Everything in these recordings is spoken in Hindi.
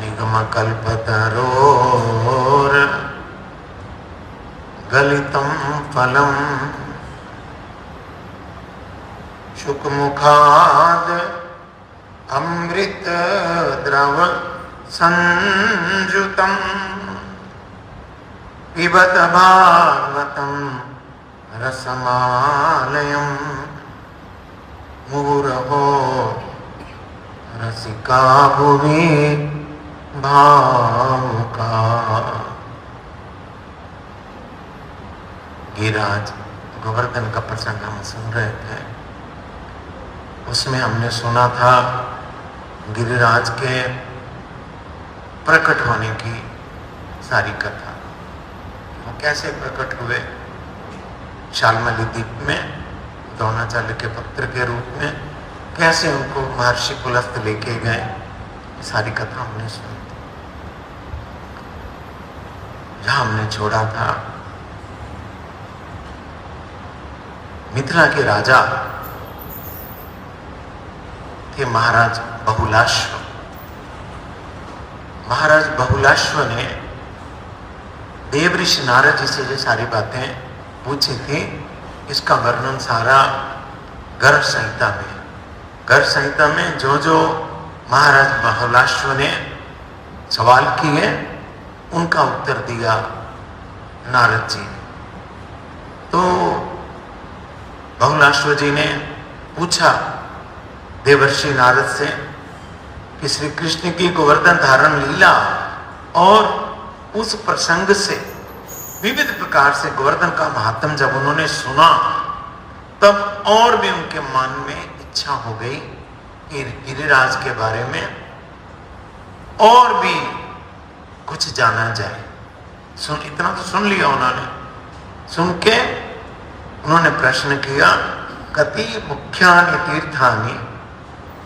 निगमकल्पतरोर गलितं फलम् शुकमुखाद अमृत द्रव संजुतम पिबत भागवतम रसमालयम मुहुरहो रसिका भुवि भावुका। गिरिराज गोवर्धन का प्रसंग हम सुन रहे थे। उसमें हमने सुना था गिरिराज के प्रकट होने की सारी कथा। वो कैसे प्रकट हुए? शाल्मली द्वीप में द्रोणाचार्य के पुत्र के रूप में कैसे उनको महर्षि पुलस्त लेके गए, सारी कथा हमने सुनी। जहां हमने छोड़ा था, मिथिला के राजा थे महाराज बहुलाश्व। महाराज बहुलाश्व ने देवऋषि नारद जी से ये सारी बातें पूछी थी। इसका वर्णन सारा गर्भ संहिता में। गर्भ संहिता में जो जो महाराज बहुलाश्व ने सवाल किए उनका उत्तर दिया नारद जी। तो बहुलाश्व जी ने पूछा देवर्षि नारद से कि श्री कृष्ण की गोवर्धन धारण लीला और उस प्रसंग से विविध प्रकार से गोवर्धन का महात्म जब उन्होंने सुना, तब और भी उनके मन में इच्छा हो गई कि गिरिराज के बारे में और भी कुछ जाना जाए। इतना तो सुन लिया उन्होंने। सुन के उन्होंने प्रश्न किया, कति मुख्यानि तीर्थानि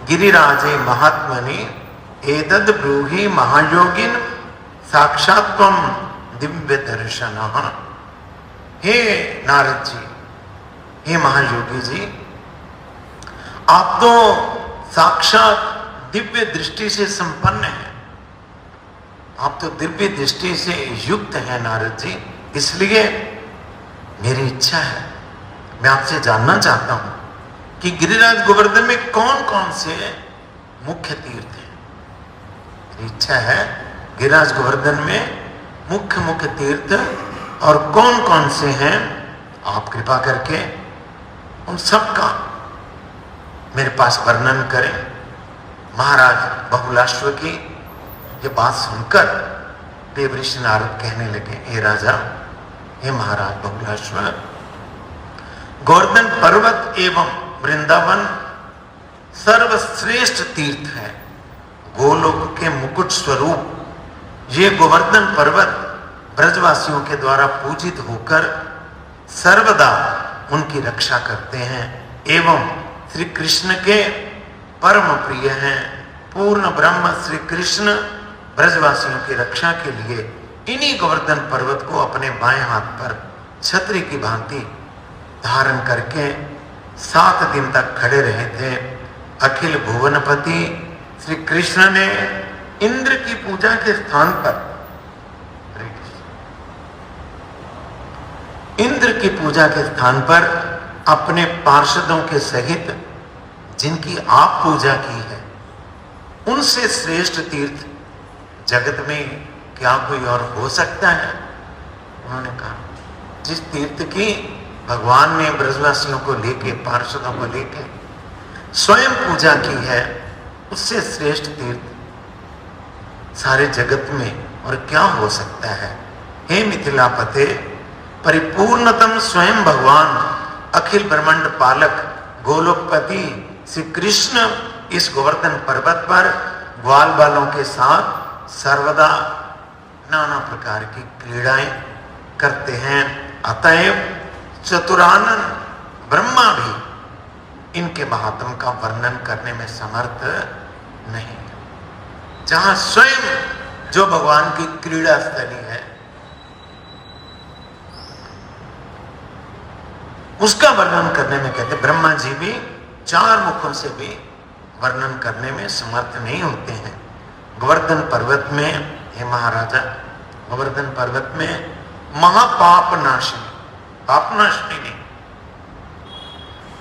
गिरिराजे महात्मनि एतद् ब्रूहि महायोगिन साक्षात्वम दिव्य दर्शनः। हे नारद जी, हे महायोगी जी, आप तो साक्षात दिव्य दृष्टि से संपन्न हैं। आप तो दिव्य दृष्टि से युक्त हैं नारद जी। इसलिए मेरी इच्छा है, मैं आपसे जानना चाहता हूं कि गिरिराज गोवर्धन में कौन कौन से मुख्य तीर्थ हैं। मेरी इच्छा है गिरिराज गोवर्धन में मुख्य मुख्य तीर्थ और कौन कौन से हैं, आप कृपा करके उन सब का मेरे पास वर्णन करें। महाराज बहुलाश्व की ये बात सुनकर देवऋषि नारद कहने लगे, हे राजा, हे महाराज बहुलाश्व, गोवर्धन पर्वत एवं वृंदावन सर्वश्रेष्ठ तीर्थ है। गोलोक के मुकुट स्वरूप ये गोवर्धन पर्वत ब्रजवासियों के द्वारा पूजित होकर सर्वदा उनकी रक्षा करते हैं एवं श्री कृष्ण के परम प्रिय हैं। पूर्ण ब्रह्म श्री कृष्ण ब्रजवासियों की रक्षा के लिए इन्हीं गोवर्धन पर्वत को अपने बाएं हाथ पर छतरी की भांति धारण करके 7 दिन तक खड़े रहे थे। अखिल भुवनपति श्री कृष्ण ने इंद्र की पूजा के स्थान पर, इंद्र की पूजा के स्थान पर अपने पार्षदों के सहित जिनकी आप पूजा की है, उनसे श्रेष्ठ तीर्थ जगत में क्या कोई और हो सकता है? उन्होंने कहा, जिस तीर्थ की भगवान ने ब्रजवासियों को लेके, पार्षदों को लेके स्वयं पूजा की है, उससे श्रेष्ठ तीर्थ सारे जगत में और क्या हो सकता है? हे मिथिलापते, परिपूर्णतम स्वयं भगवान अखिल ब्रह्मांड पालक गोलोकपति श्री कृष्ण इस गोवर्धन पर्वत पर ग्वाल बालों के साथ सर्वदा नाना प्रकार की क्रीड़ाएं करते हैं। अतएव चतुरानन ब्रह्मा भी इनके महात्म का वर्णन करने में समर्थ नहीं। जहां स्वयं जो भगवान की क्रीड़ा स्थली है, उसका वर्णन करने में कहते ब्रह्मा जी भी 4 मुखों से भी वर्णन करने में समर्थ नहीं होते हैं। गोवर्धन पर्वत में, हे महाराजा, गोवर्धन पर्वत में महापाप नाशिनी, पाप नाशिनी नहीं,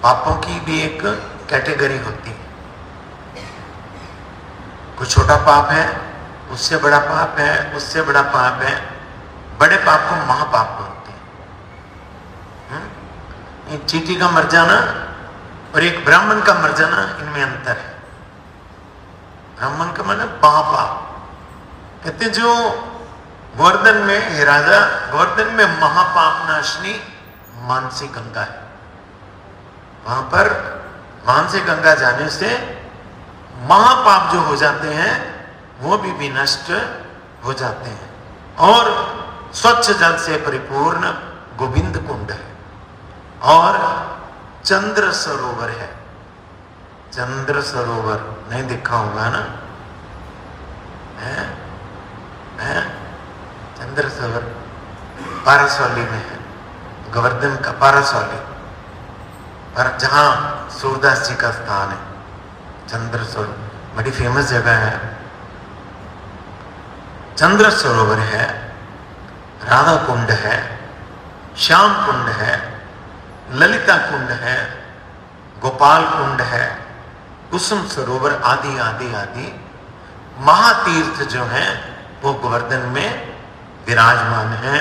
पापों की भी एक कैटेगरी होती है। कुछ छोटा पाप है, उससे बड़ा पाप है, उससे बड़ा पाप है, बड़े पाप को महापाप बोलते हैं। एक चींटी का मर जाना और एक ब्राह्मण का मर जाना, इनमें अंतर है। ब्राह्मण का मतलब महापाप। कहते जो गोवर्धन में, हे राजा, गोवर्धन में महापाप नाशनी मानसी गंगा है। वहां पर मानसी गंगा जाने से महापाप जो हो जाते हैं वो भी विनष्ट हो जाते हैं। और स्वच्छ जल से परिपूर्ण गोविंद कुंड है और चंद्र सरोवर है। चंद्र सरोवर नहीं देखा होगा ना, है? चंद्र सरोवर पारासौली में है, गोवर्धन का पारासौली, पर जहां सूरदास जी का स्थान है। चंद्र सरोवर बड़ी फेमस जगह है। चंद्र सरोवर है, राधा कुंड है, श्याम कुंड है, ललिता कुंड है, गोपाल कुंड है, कुसुम सरोवर आदि आदि आदि महातीर्थ जो हैं वो गोवर्धन में विराजमान है।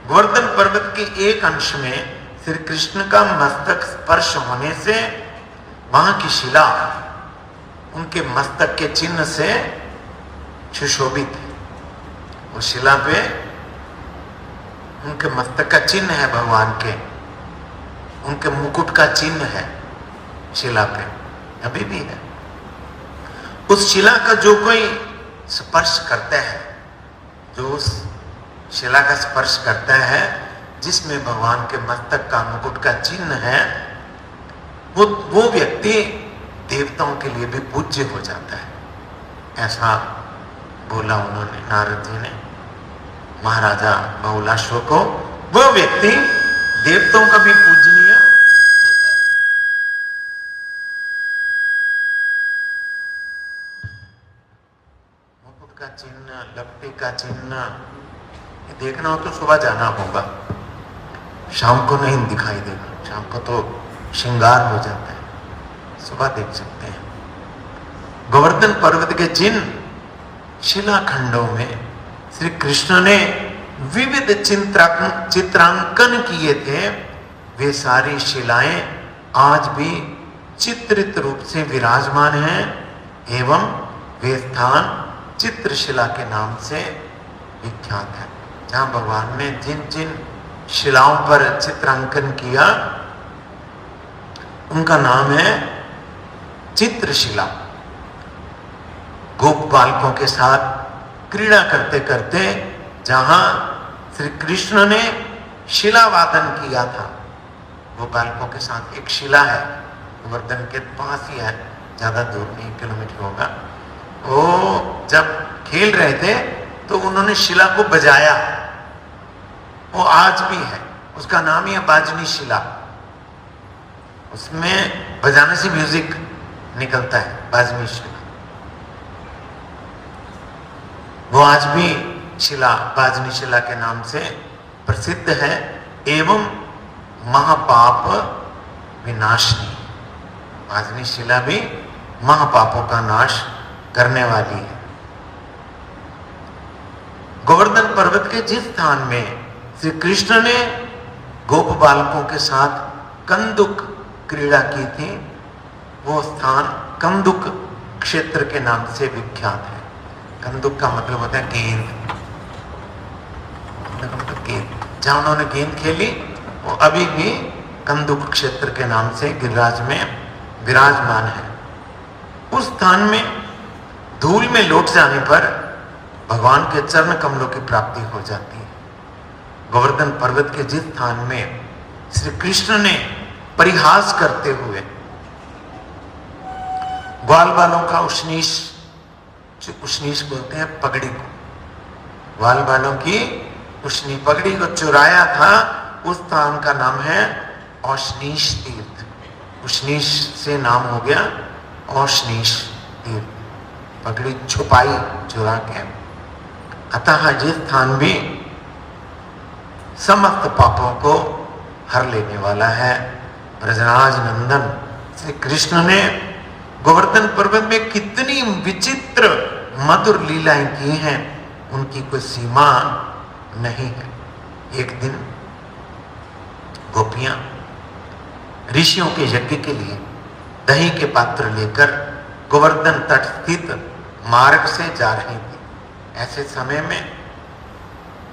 गोवर्धन पर्वत के एक अंश में श्री कृष्ण का मस्तक स्पर्श होने से वहां की शिला उनके मस्तक के चिन्ह से सुशोभित है। वो शिला पे उनके मस्तक का चिन्ह है, भगवान के उनके मुकुट का चिन्ह है शिला पे, अभी भी है। उस शिला का जो कोई स्पर्श करता है, जो उस शिला का स्पर्श करता है जिसमें भगवान के मस्तक का मुकुट का चिन्ह है, वो व्यक्ति देवताओं के लिए भी पूज्य हो जाता है। ऐसा बोला उन्होंने, नारद जी ने महाराजा बहुलाश्व को। वो व्यक्ति देवताओं का भी पूजनीय होता है। मुकुट का चिन्ह, लपटी का चिन्ह, ये देखना हो तो सुबह जाना होगा, शाम को नहीं दिखाई देगा। शाम को तो श्रृंगार हो जाता है, सुबह देख सकते हैं। गोवर्धन पर्वत के जिन शिलाखंडों में श्री कृष्ण ने विविध चित्रांकन किए थे, वे सारी शिलाएं आज भी चित्रित रूप से विराजमान हैं एवं वे स्थान चित्रशिला के नाम से विख्यात है। जहां भगवान ने जिन जिन शिलाओं पर चित्रांकन किया उनका नाम है चित्रशिला। गोप बालकों के साथ क्रीड़ा करते करते जहां श्री कृष्ण ने शिला वादन किया था, वो बालकों के साथ एक शिला है, गोवर्धन के पास ही है, ज्यादा दूर नहीं, 1 किलोमीटर होगा। वो जब खेल रहे थे तो उन्होंने शिला को बजाया, वो आज भी है, उसका नाम ही है बाजनी शिला। उसमें बजाने से म्यूजिक निकलता है, बाजनी शिला। वो आज भी शिला बाजनी शिला के नाम से प्रसिद्ध है एवं महापाप विनाशनी। बाजनी शिला भी महापापों का नाश करने वाली है। गोवर्धन पर्वत के जिस स्थान में श्री कृष्ण ने गोप बालकों के साथ कंदुक क्रीड़ा की थी, वो स्थान कंदुक क्षेत्र के नाम से विख्यात है। कंदुक का मतलब होता है गेंद, मतलब गेंद। जहां उन्होंने गेंद खेली वो अभी भी कंदुक क्षेत्र के नाम से गिरिराज में विराजमान है। उस स्थान में धूल में लौट जाने पर भगवान के चरण कमलों की प्राप्ति हो जाती है। गोवर्धन पर्वत के जिस स्थान में श्री कृष्ण ने परिहास करते हुए ग्वाल बालों का उष्णीश, जो उष्णीश बोलते हैं पगड़ी को, ग्वाल बालों की उष्णी पगड़ी को चुराया था, उस स्थान का नाम है औशनीश तीर्थ। उष्णीश से नाम हो गया औशनीश तीर्थ। पगड़ी छुपाई, चुरा के। अतः ये स्थान भी समस्त पापों को हर लेने वाला है। ब्रजराज नंदन श्री कृष्ण ने गोवर्धन पर्वत में कितनी विचित्र मधुर लीलाएं की हैं, उनकी कोई सीमा नहीं है। एक दिन गोपियां ऋषियों के यज्ञ के लिए दही के पात्र लेकर गोवर्धन तट स्थित मार्ग से जा रही थी। ऐसे समय में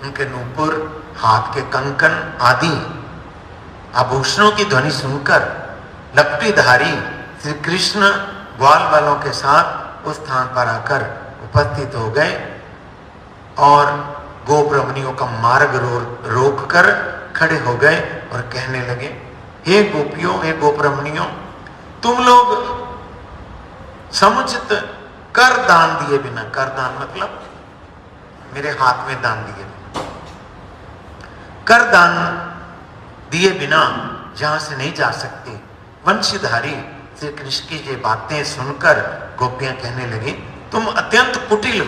उनके नूपुर, हाथ के कंकन आदि आभूषणों की ध्वनि सुनकर लपटीधारी श्री कृष्ण ग्वाल वालों के साथ उस स्थान पर आकर उपस्थित हो गए और गोब्रह्मणियों का मार्ग रोक कर खड़े हो गए और कहने लगे, हे गोपियों, हे गोब्रह्मणियों, तुम लोग समुचित कर दान दिए बिना, कर दान मतलब मेरे हाथ में दान दिए बिना, कर दान दिए बिना यहां से नहीं जा सकते। वंशीधारी श्री कृष्ण की ये बातें सुनकर गोपियां कहने लगी, तुम अत्यंत कुटिल हो।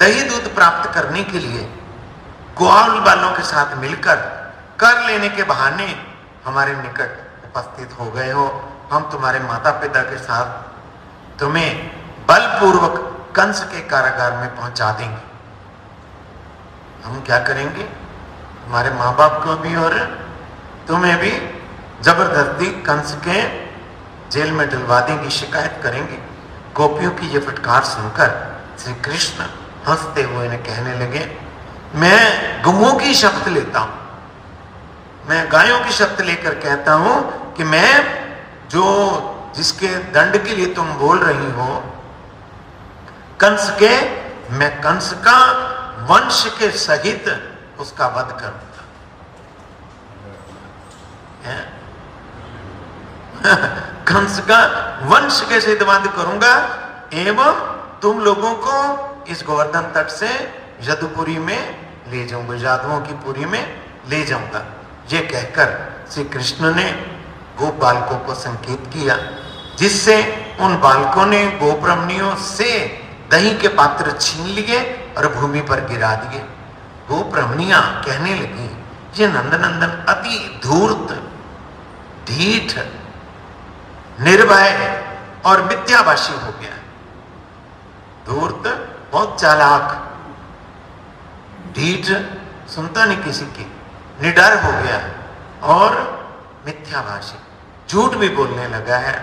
दही दूध प्राप्त करने के लिए ग्वाल वालों के साथ मिलकर कर लेने के बहाने हमारे निकट उपस्थित हो गए हो। हम तुम्हारे माता पिता के साथ तुम्हें बलपूर्वक कंस के कारागार में पहुंचा देंगे। हम क्या करेंगे, तुम्हारे माँ बाप को भी और तुम्हें भी जबरदस्ती कंस के जेल में डलवा देंगे, शिकायत करेंगे। गोपियों की ये फटकार सुनकर श्री कृष्ण हंसते हुए ने कहने लगे, मैं गऊओं की शपथ लेता हूं, मैं गायों की शपथ लेकर कहता हूं कि मैं जो जिसके दंड के लिए तुम बोल रही हो कंस के, मैं कंस का वंश के सहित उसका वध करूंगा। कंस का वंश के सहित वध करूंगा एवं तुम लोगों को इस गोवर्धन तट से यदुपुरी में ले जाऊंगा, यादवों की पुरी में ले जाऊंगा। ये कहकर श्री कृष्ण ने गोप बालकों को संकेत किया, जिससे उन बालकों ने गोब्रह्मणियों से दही के पात्र छीन लिए और भूमि पर गिरा दिए। गोब्रह्मणियां कहने लगी, ये नंदनंदन अति धूर्त, ढीठ, निर्भय और मिथ्याभाषी हो गया। धूर्त, बहुत चालाक, ढीठ, सुनता नहीं किसी की, निडर हो गया और मिथ्याभाषी, झूठ भी बोलने लगा है।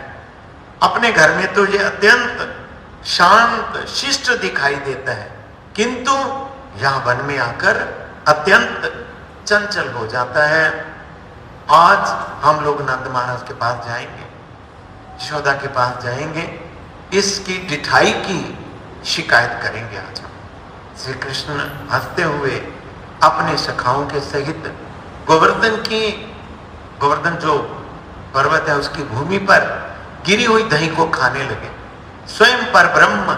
अपने घर में तो ये अत्यंत शांत शिष्ट दिखाई देता है, किंतु यहां वन में आकर अत्यंत चंचल हो जाता है। आज हम लोग नंद महाराज के पास जाएंगे, यशोदा के पास जाएंगे, इसकी डिठाई की शिकायत करेंगे। आज हम श्री कृष्ण हंसते हुए अपने सखाओं के सहित गोवर्धन जो पर्वत है उसकी भूमि पर गिरी हुई दही को खाने लगे। स्वयं पर ब्रह्म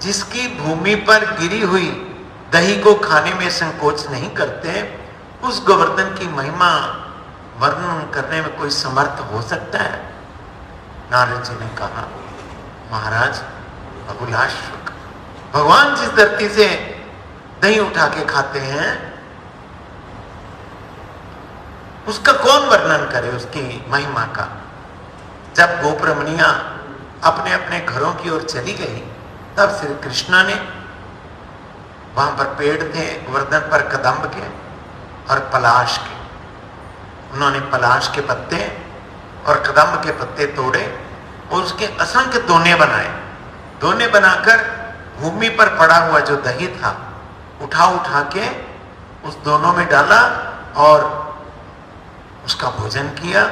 जिसकी भूमि पर गिरी हुई दही को खाने में संकोच नहीं करते, उस गोवर्धन की महिमा वर्णन करने में कोई समर्थ हो सकता है? नारद जी ने कहा, महाराज अभिलाष, भगवान जिस धरती से दही उठा के खाते हैं उसका कौन वर्णन करे, उसकी महिमा का। जब गोब्रह्मणियां अपने अपने घरों की ओर चली गई, तब श्री कृष्ण ने, वहां पर पेड़ थे गोवर्धन पर कदम्ब के और पलाश के, उन्होंने पलाश के पत्ते और कदम्ब के पत्ते तोड़े और उसके असंख्य दोने बनाए। दोने बनाकर भूमि पर पड़ा हुआ जो दही था उठा उठा के उस दोनों में डाला और उसका भोजन किया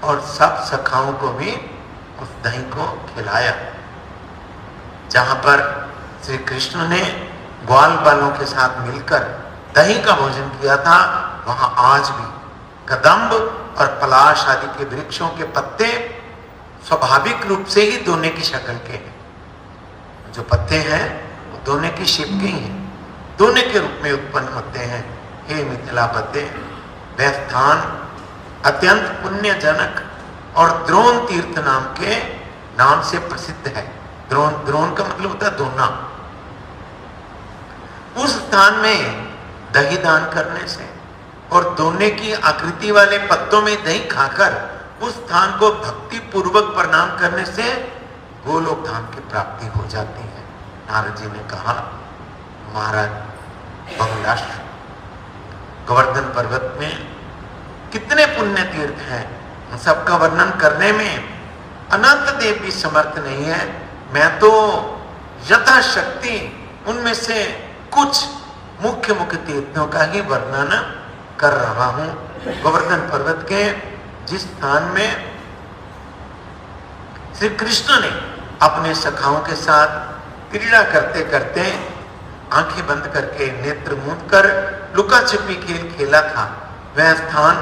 और सब सखाओं को भी उस दही को खिलाया। जहां पर श्री कृष्ण ने ग्वाल बालों के साथ मिलकर दही का भोजन किया था, वहां आज भी कदम्ब और पलाश आदि के वृक्षों के पत्ते स्वाभाविक रूप से ही दोने की शक्ल के हैं। जो पत्ते हैं वो दोने की शेप के ही हैं, दोने के रूप में उत्पन्न होते हैं। हे मिथिलापते, वह स्थान अत्यंत पुण्यजनक और द्रोण तीर्थ नाम के नाम से प्रसिद्ध है। द्रोण का मतलब होता है दोना। स्थान में दही दान करने से और दोने की आकृति वाले पत्तों में दही खाकर उस स्थान को भक्ति पूर्वक प्रणाम करने से गोलोक धाम की प्राप्ति हो जाती है। नारद जी ने कहा, महाराज बहुलाश्र गोवर्धन पर्वत में कितने पुण्य तीर्थ हैं, उन सबका वर्णन करने में अनंत देव भी समर्थ नहीं है। मैं तो यथाशक्ति उनमें से कुछ मुख्य मुख्य तीर्थों का ही वर्णन कर रहा हूं। गोवर्धन पर्वत के जिस स्थान में श्री कृष्ण ने अपने सखाओं के साथ क्रीड़ा करते करते आंखें बंद करके नेत्र मूंद कर लुका छिपी खेल खेला था, वह स्थान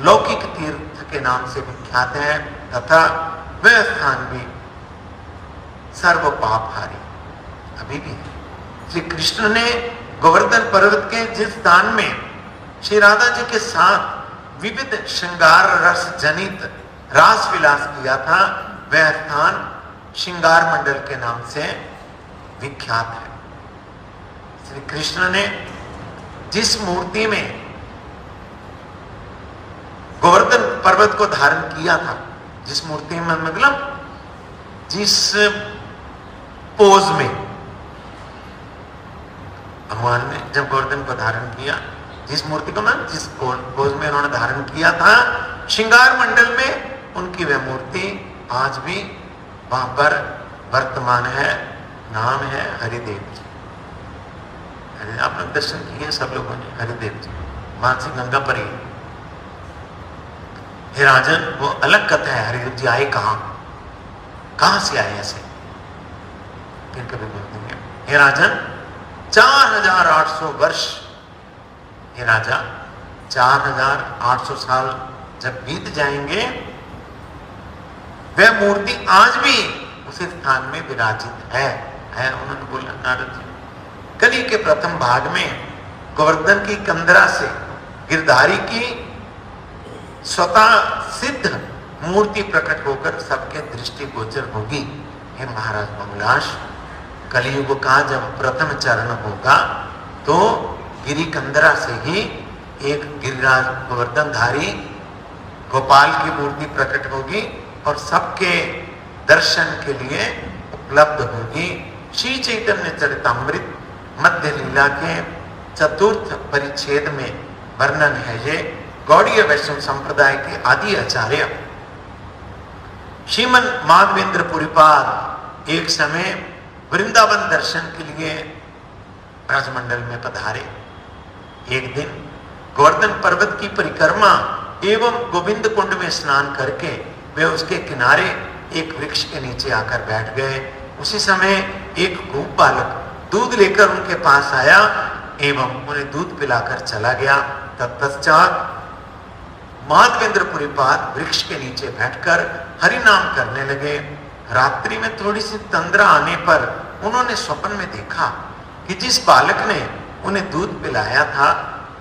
लौकिक तीर्थ के नाम से विख्यात है तथा वह स्थान भी सर्व पापहारी अभी भी है। श्री कृष्ण ने गोवर्धन पर्वत के जिस स्थान में श्री राधा जी के साथ विविध श्रृंगार रस जनित रास विलास किया था, वह स्थान श्रृंगार मंडल के नाम से विख्यात है। श्री कृष्ण ने जिस मूर्ति में गोवर्धन पर्वत को धारण किया था, जिस मूर्ति में मतलब जिस पोज में भगवान ने जब गोवर्धन को धारण किया, जिस मूर्ति को मतलब जिस पोज में उन्होंने धारण किया था, श्रृंगार मंडल में उनकी वह मूर्ति आज भी वहां पर वर्तमान है। नाम है हरिदेव जी। आप लोग दर्शन किए सब लोगों ने हरिदेव जी, मानसी गंगा पर ही। हे राजन, वो अलग कथा है, हरिदेव जी आए कहां से आए ऐसे, फिर कभी बोल देंगे। हे राजन, 4800 वर्ष, हे राजा 4800 साल जब बीत जाएंगे, वह मूर्ति आज भी उसी स्थान में विराजित है। उन्होंने बोला नारद जी, कली के प्रथम भाग में गोवर्धन की कंदरा से गिरधारी की स्वतः सिद्ध मूर्ति प्रकट होकर सबके दृष्टि गोचर होगी। हे महाराज मंगलाश, कलियुग का जब प्रथम चरण होगा तो गिरी कंदरा से ही एक गिरिराज गोवर्धनधारी गोपाल की मूर्ति प्रकट होगी और सबके दर्शन के लिए उपलब्ध होगी। श्री चैतन्य चरितामृत मध्य लीला के चतुर्थ परिच्छेद में वर्णन है। ये गौड़ीय वैष्णव संप्रदाय के आदि आचार्य श्रीमन माधवेंद्र पुरीपाद एक समय वृंदावन दर्शन के लिए ब्रजमंडल में पधारे। एक दिन गोवर्धन पर्वत की परिक्रमा एवं गोविंद कुंड में स्नान करके वे उसके किनारे एक वृक्ष के नीचे आकर बैठ गए। उसी समय एक गोप बालक दूध लेकर उनके पास आया एवं उन्हें दूध पिलाकर चला गया। तत्पश्चात माधवेंद्र पुरीपाद वृक्ष के नीचे बैठकर हरि नाम करने लगे। रात्रि में थोड़ी सी तंद्रा आने पर उन्होंने स्वप्न में देखा कि जिस बालक ने उन्हें दूध पिलाया था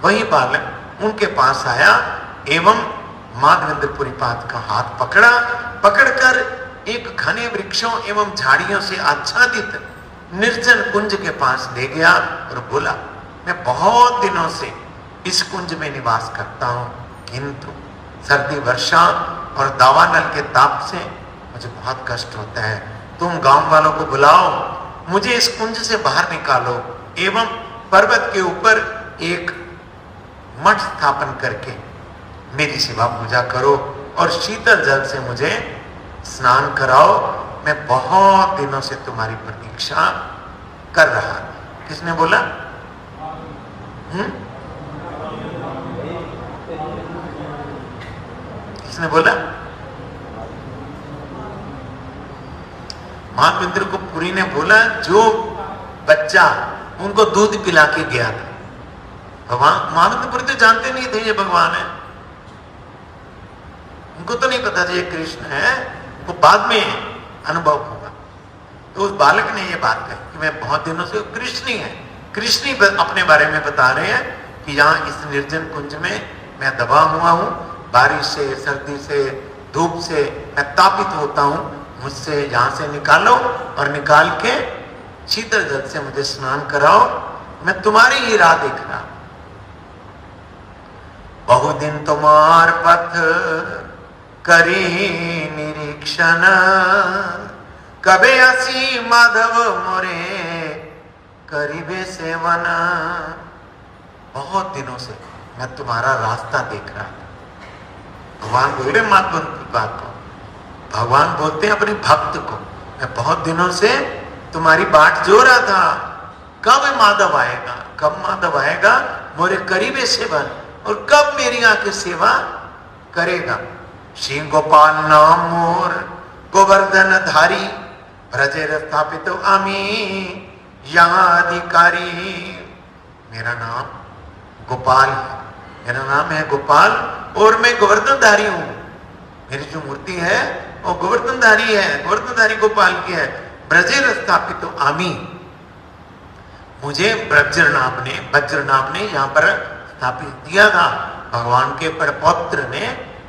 वही बालक उनके पास आया एवं माधवेंद्र पुरीपाद का हाथ पकड़कर एक घने वृक्षों एवं झाड़ियों से आच्छादित निर्जन कुंज के पास ले गया और बोला, मैं बहुत दिनों से इस कुंज में निवास करता हूं, किंतु सर्दी वर्षा और दावानल के ताप से मुझे बहुत कष्ट होता है। तुम गांव वालों को बुलाओ, मुझे इस कुंज से बाहर निकालो एवं पर्वत के ऊपर एक मठ स्थापन करके मेरी सेवा पूजा करो और शीतल जल से मुझे स्नान कराओ। मैं बहुत दिनों से तुम्हारी प्रतीक्षा कर रहा था। किसने बोला? किसने बोला? महाविंद्र को पुरी ने बोला, जो बच्चा उनको दूध पिला के गया था। भगवान महाविंद्रपुरी तो जानते नहीं थे ये भगवान है, उनको तो नहीं पता था ये कृष्ण है, वो बाद में अनुभव होगा। तो उस बालक ने ये बात कही कि मैं बहुत दिनों से कृष्ण ही है। कृष्ण ही अपने बारे में बता रहे हैं कि यहाँ इस निर्जन कुंज में मैं दबा हुआ हूँ, बारिश से, सर्दी से, धूप से मैं तापित होता हूँ, मुझसे यहाँ से निकालो और निकाल के शीतल जल से मुझे स्नान कराओ मैं तुम्हारी ही राह देख रहा। बहुदिन तुम्हार पथ करी निरीक्षण, कबे असी माधव मोरे करीबे सेवन। बहुत दिनों से मैं तुम्हारा रास्ता देख रहा था। भगवान बोल रहे माधव की बात को, भगवान बोलते हैं अपने भक्त को, मैं बहुत दिनों से तुम्हारी बाट जो रहा था, कब माधव आएगा, कब माधव आएगा मोरे करीबे सेवन, और कब मेरी आंखें सेवा करेगा। श्री गोपाल नाम मोर गोवर्धन धारी, ब्रजेर स्थापित आमी यहाँ अधिकारी। मेरा नाम गोपाल है, मेरा नाम है गोपाल, और मैं गोवर्धनधारी हूं। मेरी जो मूर्ति है वो गोवर्धनधारी है, गोवर्धनधारी गोपाल की है। ब्रजेर स्थापित आमी, मुझे वज्रनाभ ने यहाँ पर स्थापित किया था। भगवान के परपौत्र ने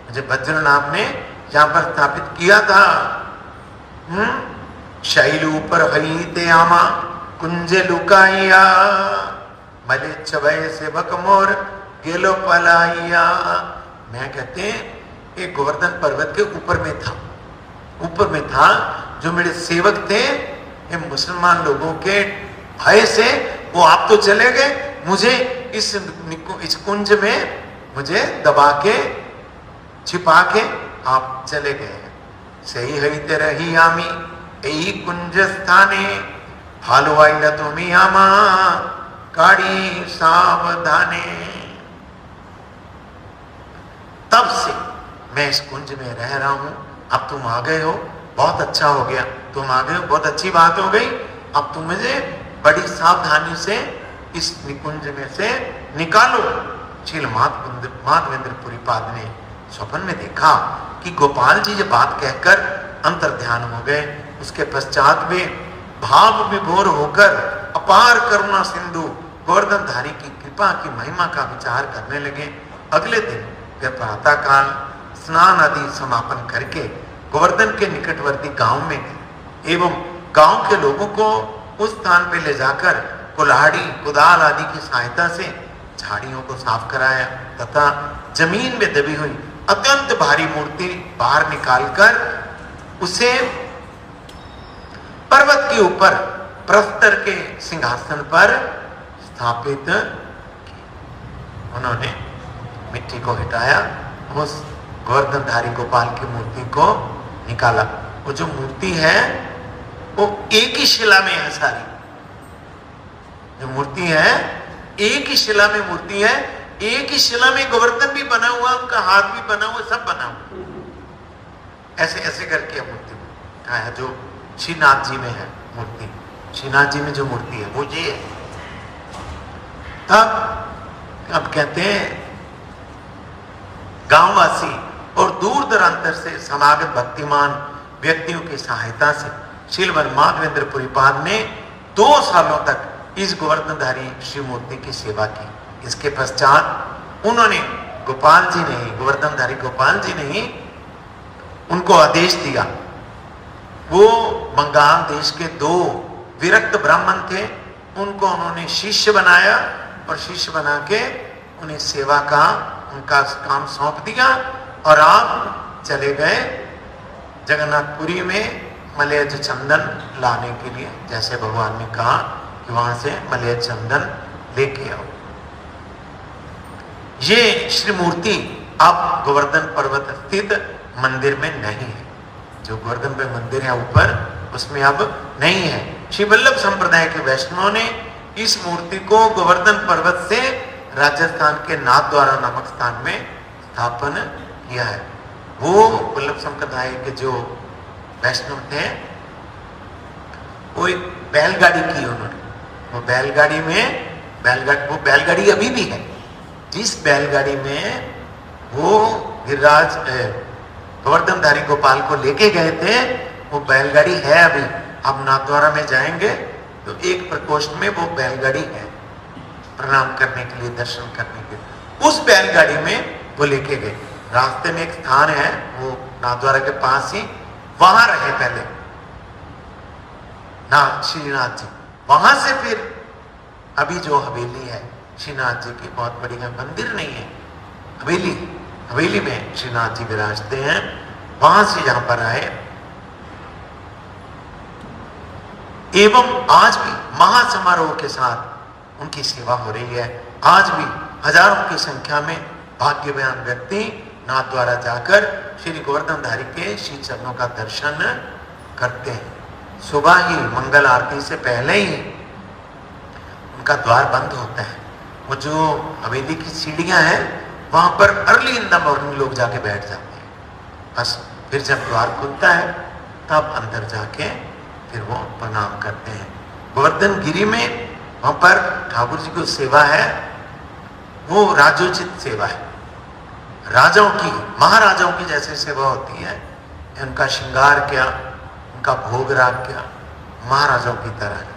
मुझे वज्रनाभ ने यहाँ पर स्थापित किया था। शैल ऊपर हई ते आमा कुंज लुकाइया, मले चबय सेवक मोर गेलो पलाइया। मैं कहते हैं ये गोवर्धन पर्वत के ऊपर में था, जो मेरे सेवक थे, ये मुसलमान लोगों के भय से वो आप तो चले गए, मुझे इस कुंज में मुझे दबा के छिपा के आप चले गए। सही है तेरा ही आमी यही कुंज स्थाने, हालवाइला तुम्हें आमा काड़ी सावधाने। तब से मैं इस कुंज में रह रहा हूं। अब तुम आ गए हो, बहुत अच्छा हो गया, तुम आ गए हो, बहुत अच्छी बात हो गई। अब तुम मुझे बड़ी सावधानी से इस निकुंज में से निकालो। श्री माधवेंद्र पुरीपाद ने स्वप्न में देखा कि गोपाल जी ये बात कहकर अंतर ध्यान हो गए। उसके पश्चात वे भाव विभोर होकर अपार करुणा सिंधु गोवर्धनधारी की कृपा की महिमा का विचार करने लगे। अगले दिन वे प्रातः काल स्नान आदि समापन करके गोवर्धन के निकटवर्ती गांव में एवं गांव के लोगों को उस स्थान पर ले जाकर कुल्हाड़ी कुदाल आदि की सहायता से झाड़ियों को साफ कराया तथा जमीन में दबी हुई अत्यंत भारी मूर्ति बाहर निकालकर उसे पर्वत के ऊपर प्रस्तर के सिंहासन पर स्थापित। उन्होंने मिट्टी को हटाया, उस गोवर्धनधारी गोपाल की मूर्ति को निकाला। वो जो मूर्ति है वो एक ही शिला में है, सारी जो मूर्ति है एक ही शिला में मूर्ति है, एक ही शिला में गोवर्धन भी बना हुआ, उनका हाथ भी बना हुआ, सब बना हुआ। ऐसे ऐसे करके मूर्ति है जो श्रीनाथ जी में है मूर्ति। श्रीनाथ जी में जो मूर्ति है वो ये है। अब कहते हैं गांववासी और दूर दरांतर से समागत भक्तिमान व्यक्तियों की सहायता से श्री माधवेंद्र पुरीपाद ने 2 सालों तक इस गोवर्धनधारी श्री मूर्ति की सेवा की। इसके पश्चात उन्होंने गोवर्धनधारी गोपाल जी ने ही उनको आदेश दिया। वो बंगाल देश के 2 विरक्त ब्राह्मण थे, उनको उन्होंने शिष्य बनाया और शिष्य बना के उन्हें सेवा का उनका काम सौंप दिया और आप चले गए जगन्नाथपुरी में मलयज चंदन लाने के लिए, जैसे भगवान ने कहा कि वहां से मलयज चंदन लेके आओ। ये श्री मूर्ति अब गोवर्धन पर्वत स्थित मंदिर में नहीं है। जो गोवर्धन पे मंदिर है ऊपर, उसमें अब नहीं है। श्री वल्लभ संप्रदाय के वैष्णवों ने इस मूर्ति को गोवर्धन पर्वत से राजस्थान के नाथद्वारा नामक स्थान में स्थापन किया है। वो वल्लभ संप्रदाय के जो वैष्णव थे वो एक बैलगाड़ी की उन्होंने, वो बैलगाड़ी में वो बैलगाड़ी अभी भी है। जिस बैलगाड़ी में वो गिरिराज गोवर्धनधारी गोपाल को लेके गए थे, वो बैलगाड़ी है अभी। अब नाथद्वारा में जाएंगे तो एक प्रकोष्ठ में वो बैलगाड़ी है, प्रणाम करने के लिए, दर्शन करने के लिए। उस बैलगाड़ी में वो लेके गए। रास्ते में एक स्थान है वो नाथद्वारा के पास ही, वहां रहे पहले श्रीनाथ जी। वहां से फिर अभी जो हवेली है श्रीनाथ जी की, बहुत बड़ी है, मंदिर नहीं है, हवेली में श्रीनाथ जी विराजते हैं। वहां से यहां पर आए एवं आज भी महासमारोह के साथ उनकी सेवा हो रही है। आज भी हजारों की संख्या में भाग्यवान व्यक्ति नाथ द्वारा जाकर श्री गोवर्धनधारी के श्री चरणों का दर्शन करते हैं। सुबह ही मंगल आरती से पहले ही उनका द्वार बंद होता है। वो जो हवेली की सीढ़ियां हैं वहां पर अर्ली इन द मॉर्निंग लोग जाके बैठ जाते हैं। बस फिर जब द्वार खुलता है तब अंदर जाके फिर वो प्रणाम करते हैं। गोवर्धन गिरी में वहां पर ठाकुर जी की सेवा है, वो राजोचित सेवा है, राजाओं की, महाराजाओं की जैसे सेवा होती है। उनका श्रृंगार क्या, उनका भोग राग क्या, महाराजाओं की तरह है।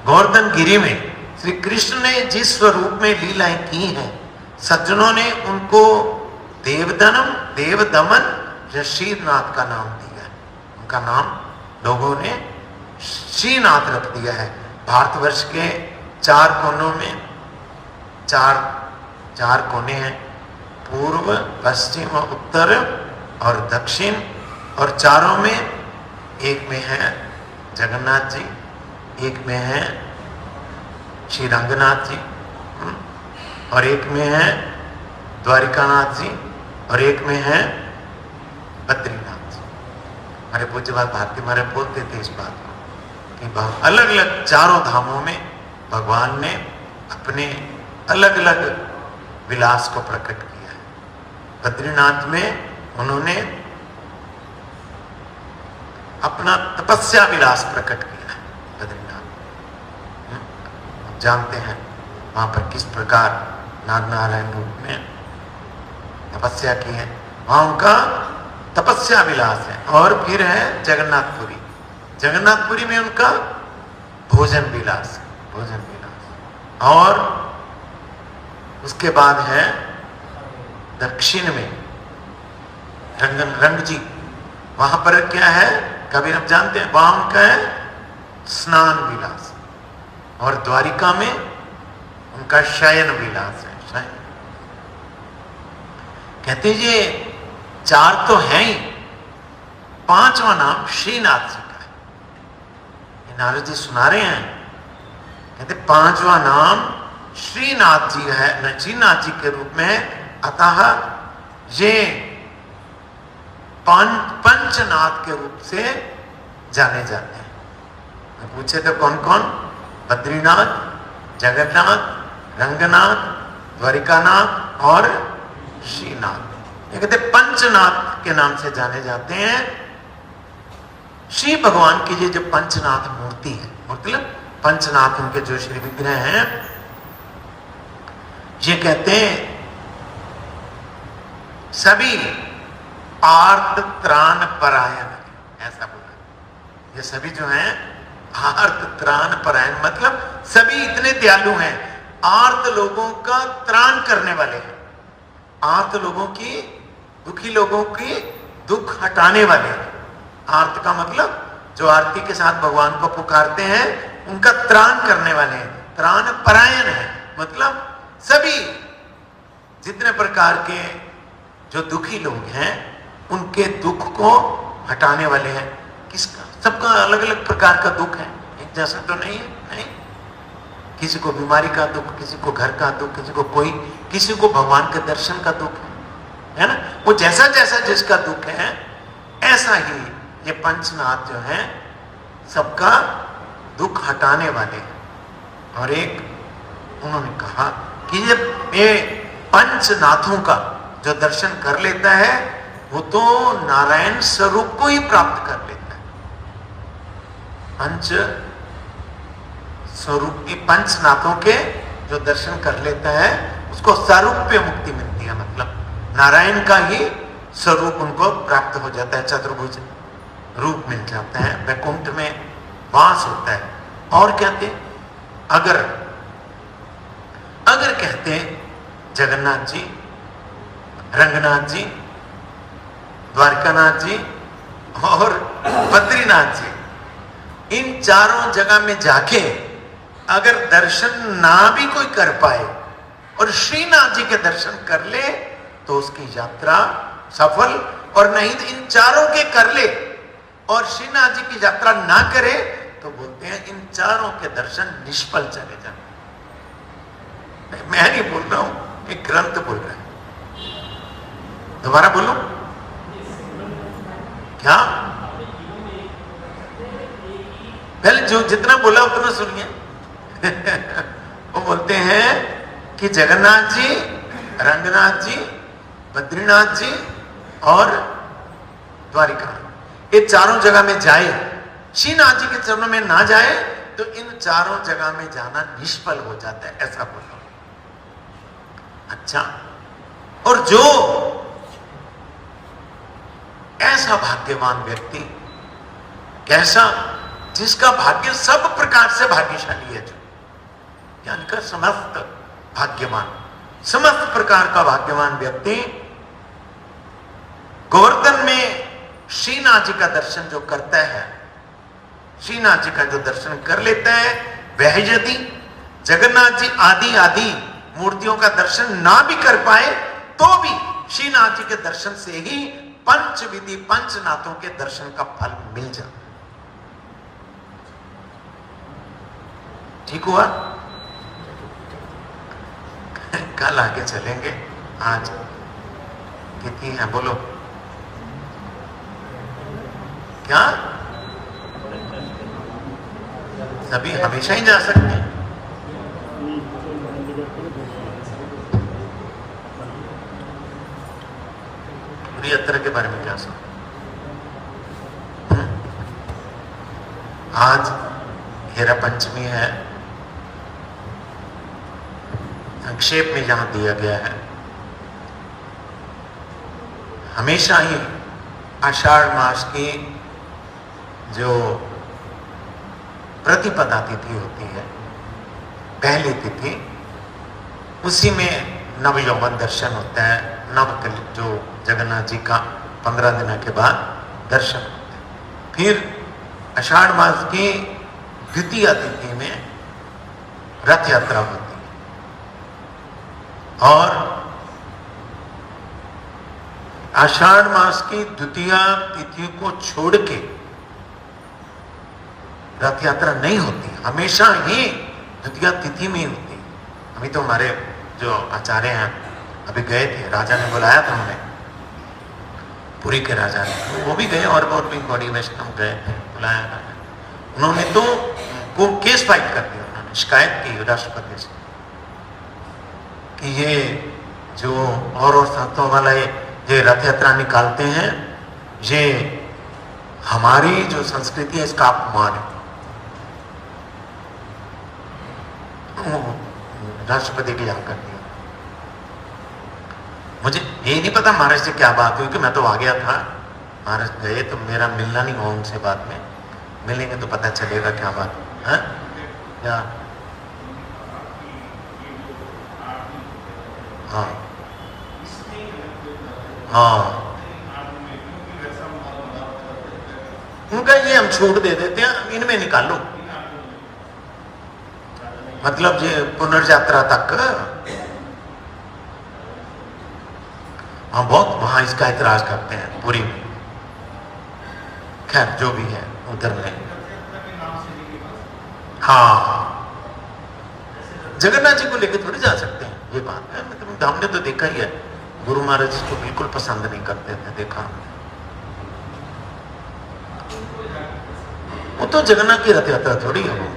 गोवर्धन गिरी में श्री कृष्ण ने जिस स्वरूप में लीलाएं की हैं, सज्जनों ने उनको देवदमन श्रीनाथ का नाम दिया है। उनका नाम लोगों ने श्रीनाथ रख दिया है। भारतवर्ष के 4 कोनों में चार कोने हैं, पूर्व, पश्चिम, उत्तर और दक्षिण, और चारों में एक में है जगन्नाथ जी, एक में है श्री रंगनाथ जी, और एक में है द्वारिकानाथ जी, और एक में है बद्रीनाथ जी। हमारे पूज्यपाद भारती महाराज बोलते थे इस बात को कि अलग अलग चारों धामों में भगवान ने अपने अलग अलग विलास को प्रकट किया है। बद्रीनाथ में उन्होंने अपना तपस्या विलास प्रकट किया है। बद्रीनाथ जानते हैं वहां पर किस प्रकार नाग नारायण रूप में तपस्या की है, वहां उनका तपस्या विलास है। और फिर है जगन्नाथपुरी, जगन्नाथपुरी में उनका भोजन विलास, और उसके बाद है दक्षिण में रंग जी, वहां पर क्या है कबीर आप जानते हैं, वहां उनका है स्नान विलास, और द्वारिका में उनका शयन विलास है। शयन कहते ये 4 तो है ही, 5वां नाम श्रीनाथ जी का है। ये नारद जी सुना रहे हैं, कहते 5वां नाम श्रीनाथ जी है, श्रीनाथ जी के रूप में। अतः ये पंचनाथ के रूप से जाने जाते हैं। पूछे तो कौन कौन? बद्रीनाथ, जगन्नाथ, रंगनाथ, द्वारिकानाथ और श्रीनाथ। ये कहते पंचनाथ के नाम से जाने जाते हैं। श्री भगवान की ये जो पंचनाथ मूर्ति है, मतलब पंचनाथ उनके जो श्री विग्रह हैं, ये कहते हैं सभी आर्त त्राण परायण, ऐसा बोला। ये सभी जो हैं आर्त त्राण परायण, मतलब सभी इतने दयालु हैं, आर्त लोगों का त्राण करने वाले हैं, आर्त लोगों की, दुखी लोगों की दुख हटाने वाले हैं। आर्त का मतलब जो आरती के साथ भगवान को पुकारते हैं उनका त्राण करने वाले हैं। त्राण परायण है मतलब सभी जितने प्रकार के जो दुखी लोग हैं उनके दुख को हटाने वाले हैं। किसका? सबका अलग अलग प्रकार का दुख है, एक जैसा तो नहीं है। नहीं, किसी को बीमारी का दुख, किसी को घर का दुख, किसी को भगवान के दर्शन का दुख है ना। वो जैसा जैसा जिसका दुख है ऐसा ही ये पंचनाथ जो है सबका दुख हटाने वाले हैं। और एक उन्होंने कहा कि ये पंचनाथों का जो दर्शन कर लेता है वो तो नारायण स्वरूप को ही प्राप्त कर लेता है। पंच स्वरूप की पंचनाथों के जो दर्शन कर लेता है उसको स्वरूप मुक्ति मिलती है, मतलब नारायण का ही स्वरूप उनको प्राप्त हो जाता है, चतुर्भुज रूप मिल जाता है, वैकुंठ में वास होता है। और कहते अगर कहते जगन्नाथ जी, रंगनाथ जी, द्वारकानाथ जी और बद्रीनाथ जी, इन चारों जगह में जाके अगर दर्शन ना भी कोई कर पाए और श्रीनाथ जी के दर्शन कर ले तो उसकी यात्रा सफल, और नहीं तो इन चारों के कर ले और श्रीनाथ जी की यात्रा ना करे तो बोलते हैं इन चारों के दर्शन निष्फल चले जाए। मैं नहीं बोल रहा हूं, एक ग्रंथ बोल रहा है। दोबारा बोलो क्या? पहले जो जितना बोला उतना सुनिए। वो बोलते हैं कि जगन्नाथ जी, रंगनाथ जी, बद्रीनाथ जी और द्वारिका, ये चारों जगह में जाए, श्रीनाथ जी के चरणों में ना जाए तो इन चारों जगह में जाना निष्फल हो जाता है, ऐसा बोलो। अच्छा, और जो ऐसा भाग्यवान व्यक्ति, कैसा, जिसका भाग्य सब प्रकार से भाग्यशाली है, जो यानी का समस्त भाग्यवान, समस्त प्रकार का भाग्यवान व्यक्ति गोवर्धन में श्रीनाथ जी का दर्शन जो करता है, श्रीनाथ जी का जो दर्शन कर लेता है, वह यदि जगन्नाथ जी आदि आदि मूर्तियों का दर्शन ना भी कर पाए तो भी श्रीनाथ जी के दर्शन से ही पंच विधि पंचनाथों के दर्शन का फल मिल जाए। ठीक हुआ? कल आगे चलेंगे, आज कितनी है बोलो? क्या सभी हमेशा ही जा सकते हैं? पूरी यात्रा के बारे में क्या सुन? आज हेरा पंचमी है, संक्षेप में यहां दिया गया है। हमेशा ही आषाढ़ मास की जो प्रतिपदा तिथि होती है, पहली तिथि, उसी में नव यौवन दर्शन होता है। नव जो जगन्नाथ जी का 15 दिन के बाद दर्शन होता है। फिर आषाढ़ मास की द्वितीय तिथि में रथ यात्रा होती है, और आषाढ़ मास की द्वितीय तिथि को छोड़ के रथ यात्रा नहीं होती, हमेशा ही द्वितीय तिथि में ही होती है। अभी तो हमारे जो आचार्य हैं अभी गए थे, राजा ने बुलाया था हमें, पुरी के राजा ने, वो भी गए और भी गौड़ी वैष्णव गए थे, बुलाया राजा। उन्होंने तो को केस फाइल कर दिया, उन्होंने शिकायत की राष्ट्रपति से कि ये जो और संतों वाला ये रथ यात्रा निकालते हैं, ये हमारी जो संस्कृति है इसका अपमान है। राष्ट्रपति के यहाँ कर दिया। मुझे ये नहीं पता महाराज से क्या बात हुई, कि मैं तो आ गया था, महाराज गए तो मेरा मिलना नहीं हुआ उनसे, बाद में मिलेंगे तो पता चलेगा क्या बात है। क्या? हाँ हाँ, उनका ये हम छूट दे देते हैं, इनमें निकालो, मतलब ये पुनर्यात्रा तक। हम बहुत वहां इसका इतराज करते हैं पूरी में। खैर जो भी है उधर में, हाँ, जगन्नाथ जी को लेकर थोड़ी जा सकते हैं, ये बात है। मतलब हमने तो देखा ही है, गुरु महाराज इसको बिल्कुल पसंद नहीं करते थे, देखा। वो तो जगन्नाथ की रथ यात्रा थोड़ी है वो।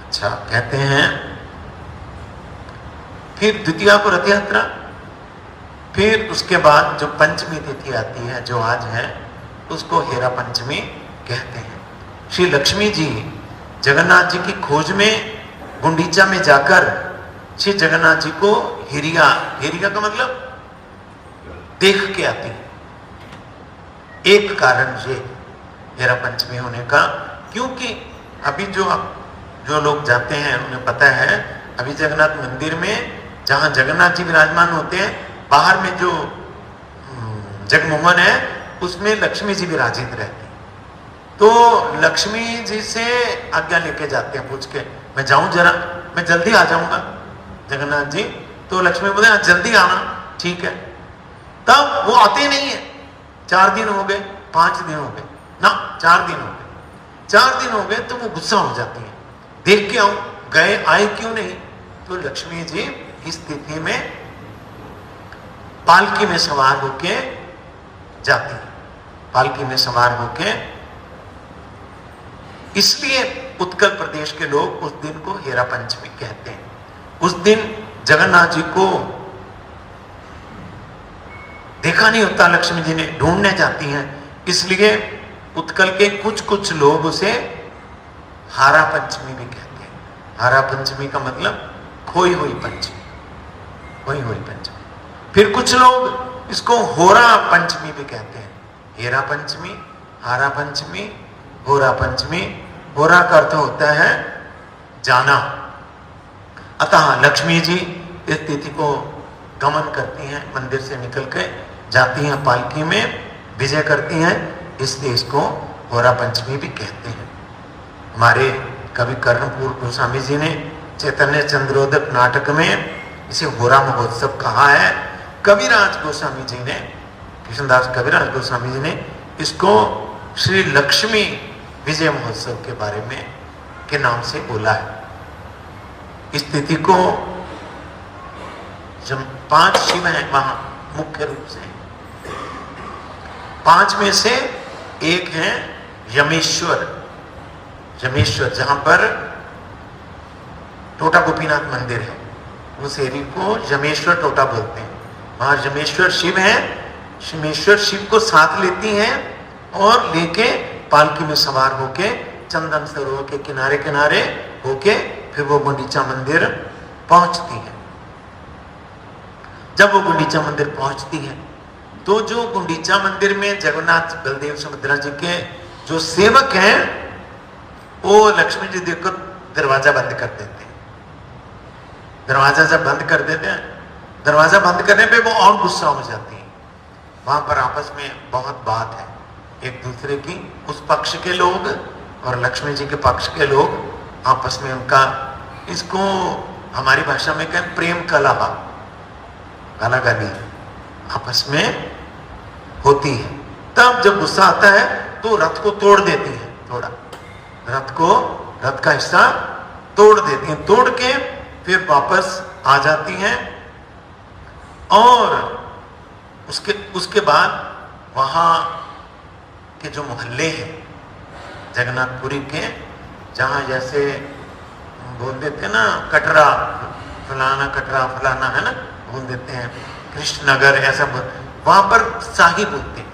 अच्छा, कहते हैं फिर द्वितीया को रथ यात्रा, फिर उसके बाद जो पंचमी तिथि आती है, जो आज है, उसको हेरा पंचमी कहते हैं। श्री लक्ष्मी जी जगन्नाथ जी की खोज में गुंडीचा में जाकर श्री जगन्नाथ जी को हिरिया, हिरिया का मतलब देख के आती है। एक कारण ये हेरा पंचमी होने का, क्योंकि अभी जो लोग जाते हैं उन्हें पता है, अभी जगन्नाथ मंदिर में जहां जगन्नाथ जी विराजमान होते हैं, बाहर में जो जगमोहन है उसमें लक्ष्मी जी विराजित रहती है। तो लक्ष्मी जी से आज्ञा लेके जाते हैं, पूछ के मैं जाऊं जरा, मैं जल्दी आ जाऊंगा जगन्नाथ जी। तो लक्ष्मी बोले हाँ जल्दी आना, ठीक है। तब वो आते नहीं है। 4 दिन हो गए, 5 दिन हो गए ना, 4 दिन हो गए, 4 दिन हो गए। तो वो गुस्सा हो जाती है, देख के आऊं, गए आए क्यों नहीं। तो लक्ष्मी जी इस स्थिति में पालकी में सवार होके जाती है, पालकी में सवार होके। इसलिए उत्कल प्रदेश के लोग उस दिन को हेरा पंचमी कहते हैं। उस दिन जगन्नाथ जी को देखा नहीं होता, लक्ष्मी जी ने ढूंढने जाती हैं, इसलिए उत्कल के कुछ कुछ लोग उसे हारा पंचमी भी कहते हैं। हारा पंचमी का मतलब खोई हुई पंचमी, खोई हुई पंचमी। फिर कुछ लोग इसको होरा पंचमी भी कहते हैं। हेरा पंचमी, हारा पंचमी, होरा पंचमी। होरा का अर्थ होता है जाना। अतः लक्ष्मी जी इस तिथि को गमन करती हैं, मंदिर से निकल के जाती हैं, पालकी में विजय करती हैं, इसलिए इसको होरा पंचमी भी कहते हैं। हमारे कवि कर्णपूर गोस्वामी जी ने चैतन्य चंद्रोदक नाटक में इसे होरा महोत्सव कहा है। कविराज गोस्वामी जी ने, कृष्णदास कविराज गोस्वामी जी ने इसको श्री लक्ष्मी विजय महोत्सव के बारे में के नाम से बोला है। इस तिथि को जब 5 शिव हैं वहां मुख्य रूप से, 5 में से एक है यमेश्वर। यमेश्वर जहां पर टोटा गोपीनाथ मंदिर है, उस एरिया को यमेश्वर टोटा बोलते हैं। वहां यमेश्वर शिव है। यमेश्वर शिव को साथ लेती हैं और लेके पालकी में सवार होके चंदन सरोवर के किनारे किनारे होके फिर वो गुंडीचा मंदिर पहुंचती है। जब वो गुंडीचा मंदिर पहुंचती है तो जो गुंडीचा मंदिर में जगन्नाथ बलदेव सुभद्रा जी के जो सेवक हैं वो लक्ष्मी जी देखकर दरवाजा बंद कर देते हैं। दरवाजा जब बंद कर देते हैं, दरवाजा बंद करने पे वो और गुस्सा हो जाती है। वहां पर आपस में बहुत बात है एक दूसरे की, उस पक्ष के लोग और लक्ष्मी जी के पक्ष के लोग आपस में उनका, इसको हमारी भाषा में कहें प्रेम कलह, गालागाली आपस में होती है। तब जब गुस्सा आता है तो रथ को तोड़ देती है, थोड़ा रथ का हिस्सा तोड़ देती हैं, तोड़ के फिर वापस आ जाती हैं। और उसके बाद वहां के जो मोहल्ले हैं जगन्नाथपुरी के, जहां जैसे बोल देते हैं ना कटरा फलाना, कटरा फलाना है ना, बोल देते हैं कृष्णनगर, ऐसा वहां पर शाही बोलते हैं।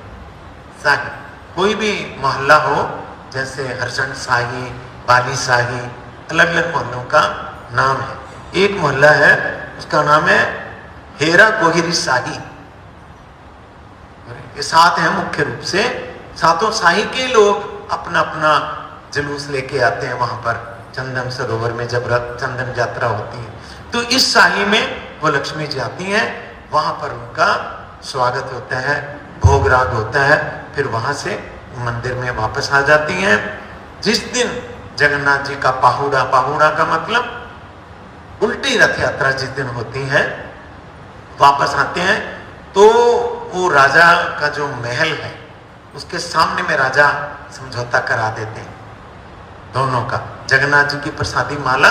शाही कोई भी मोहल्ला हो, जैसे हरचंद शाही, बाली शाही, अलग अलग मोहल्लों का नाम है। एक मोहल्ला है उसका नाम है हेरा कोहिरी शाही। ये 7 है मुख्य रूप से, 7 शाही के लोग अपना अपना जुलूस लेके आते हैं वहां पर चंदन सरोवर में। जब चंदन यात्रा होती है तो इस शाही में वो लक्ष्मी जी आती हैं, वहां पर उनका स्वागत होता है, भोग राग होता है, फिर वहां से मंदिर में वापस आ जाती हैं। जिस दिन जगन्नाथ जी का पाहुड़ा, पाहुड़ा का मतलब उल्टी रथ यात्रा जिस दिन होती है, वापस आते हैं तो वो राजा का जो महल है उसके सामने में राजा समझौता करा देते हैं दोनों का। जगन्नाथ जी की प्रसादी माला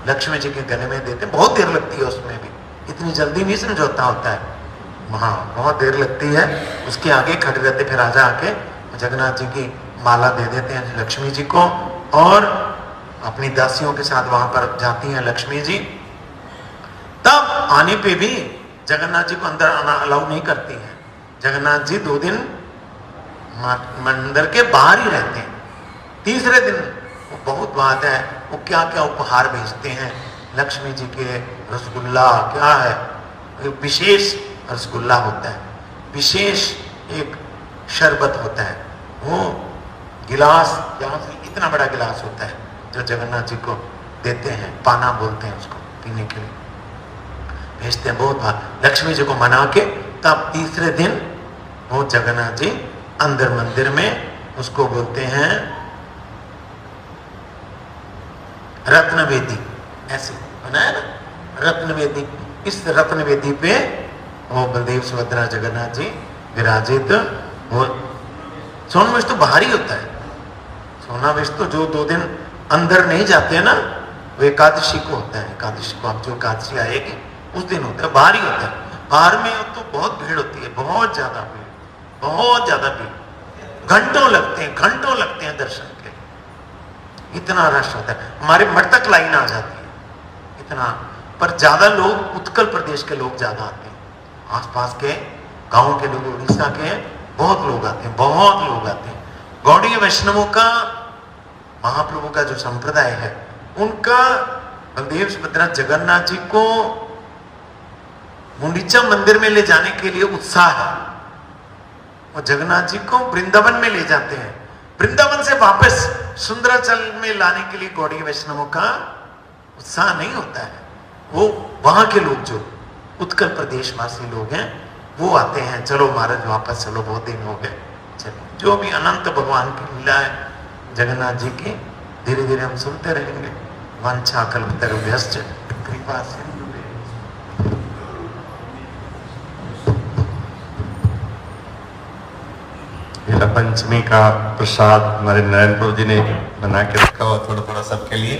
लक्ष्मी जी के गले में देते हैं। बहुत देर लगती है उसमें भी, इतनी जल्दी नहीं समझौता होता है, वहां बहुत देर लगती है। उसके आगे खड़े रहते, फिर राजा आके जगन्नाथ जी की माला दे देते हैं लक्ष्मी जी को, और अपनी दासियों के साथ वहां पर जाती हैं लक्ष्मी जी। तब आने पे भी जगन्नाथ जी को अंदर आना अलाउ नहीं करती है। जगन्नाथ जी 2 दिन मंदिर के बाहर ही रहते हैं। तीसरे दिन वो बहुत बात है, वो क्या क्या उपहार भेजते हैं लक्ष्मी जी के। रसगुल्ला क्या है, विशेष रसगुल्ला होता है, विशेष एक शरबत होता है, वो गिलास, यहाँ से इतना बड़ा गिलास होता है जो जगन्नाथ जी को देते हैं, पाना बोलते हैं उसको, पीने के लिए भेजते हैं बहुत बार लक्ष्मी जी को मना के। तब तीसरे दिन वो जगन्नाथ जी अंदर मंदिर में उसको बोलते हैं रत्न वेदी, ऐसे बनाया ना रत्न वेदी। इस रत्न वेदी पे वो बलदेव सुभद्रा जगन्नाथ जी विराजित। वो सोना विष तो बाहर ही होता है। सोना विष तो जो 2 दिन अंदर नहीं जाते हैं ना, वो एकादशी को होता है। एकादशी को आप जो एकादशी आएगी उस दिन होता है, बाहर ही होता है। बाहर में तो बहुत भीड़ होती है, बहुत ज्यादा भीड़, बहुत ज्यादा भीड़। घंटों लगते हैं दर्शन के, इतना रश होता है। हमारे मठ तक लाइन आ जाती है इतना। पर ज्यादा लोग उत्कल प्रदेश के लोग ज्यादा आते हैं, आसपास के गांव के लोग, उड़ीसा के बहुत लोग आते हैं, बहुत लोग आते हैं। गौड़ीय वैष्णवों का, महाप्रभु का जो संप्रदाय है, उनका बलदेव सुभद्रा जगन्नाथ जी को गुंडीचा मंदिर में ले जाने के लिए उत्साह है। और जगन्नाथ जी को वृंदावन में ले जाते हैं। वृंदावन से वापस सुंदराचल में लाने के लिए गौड़ीय वैष्णवों का उत्साह नहीं होता है। वो वहां के लोग जो उत्कल प्रदेश वासी लोग हैं वो आते हैं, चलो महाराज वापस चलो, बहुत दिन हो गए, चलो। जो भी अनंत भगवान की लीला है जगन्नाथ जी की, धीरे धीरे हम सुनते रहेंगे। वांछा कल्पतरुभ्यश्च कृपा सिंधु। पंचमी का प्रसाद हमारे नारायण प्रभु जी ने बना के रखा हुआ थोड़ा थोड़ा सबके लिए।